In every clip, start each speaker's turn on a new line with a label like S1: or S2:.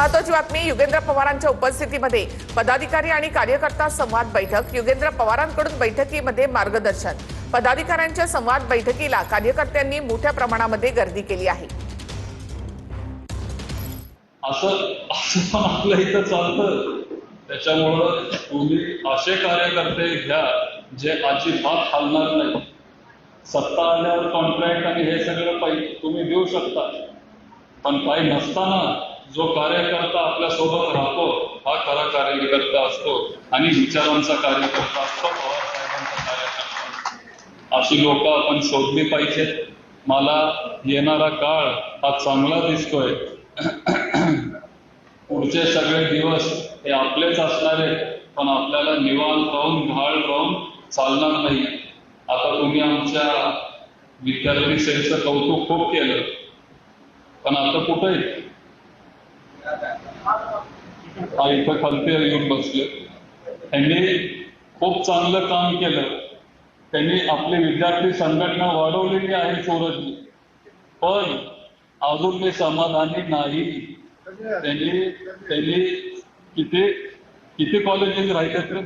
S1: महत्वाची बातमी, युगेंद्र पवारांच्या उपस्थितीमध्ये पदाधिकारी आणि कार्यकर्ता संवाद बैठक। युगेंद्र पवारांकडून बैठकीमध्ये मार्गदर्शन। पदाधिकाऱ्यांच्या संवाद बैठकीला कार्यकर्त्यांनी मोठ्या प्रमाणामध्ये गर्दी केली आहे।
S2: असं आपल्या इथं चालतं, त्याच्यामुळं तुम्ही असे कार्यकर्ते घ्या जे अजिबात हलणार नाही। सत्ता आल्यावर कॉन्ट्रॅक्ट आणि हे सगळं तुम्ही देऊ शकता, पण काही नसताना जो कार्यकर्ता आपल्या सोबत राहतो हा खरा कार्यकर्ता असतो आणि विचारांचा कार्यकर्ता असतो, पवार साहेबांचा कार्यकर्ता। अशी लोक आपण शोधली पाहिजेत। मला येणारा काळ हा चांगला दिसतोय। पुढचे सगळे दिवस हे आपलेच असणार आहेत, पण आपल्याला निवांत राहून घाळ राहून चालणार नाही। आता तुम्ही आमच्या विद्यार्थी सेलचं कौतुक खूप केलं, पण आता कुठे इथं खालती येऊन बसले। त्यांनी खूप चांगलं काम केलं, त्यांनी आपली विद्यार्थी संघटना वाढवलेली आहे सूरजनी, पण अजून मी समाधानी नाही। त्यांनी किती कॉलेजेस राहिलेत रे?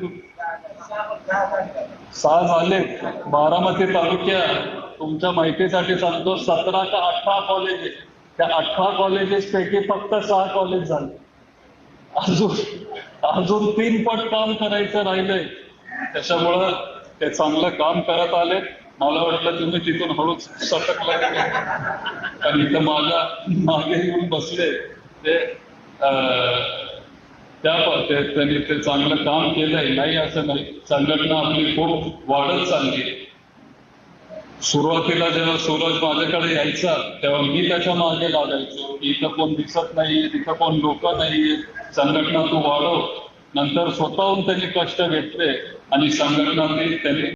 S2: 6 झाले। बारामती तालुक्यात तुमच्या माहितीसाठी सांगतो 17 का 18 कॉलेजेस, त्या 18 कॉलेजेस पैकी फक्त 6 कॉलेज झाले। अजून 3 पट काम करायचं राहिलंय। त्याच्यामुळं ते चांगलं काम करत आले। मला वाटलं तुम्ही तिथून हळूच सटकला, पण इथं मागे येऊन बसले। त्यांनी ते चांगलं काम केलंय, नाही असं नाही। संघटना आपली खूप वाढत चालली। सुरुवातीला जेव्हा सूरज माझ्याकडे यायचा तेव्हा मी त्याच्या मागे लागायचो, इथं कोण दिसत नाहीये, तिथं कोण लोक नाहीये, संघटना तू वाढव। नंतर स्वतःहून त्यांनी कष्ट घेतले आणि संघटना त्यांनी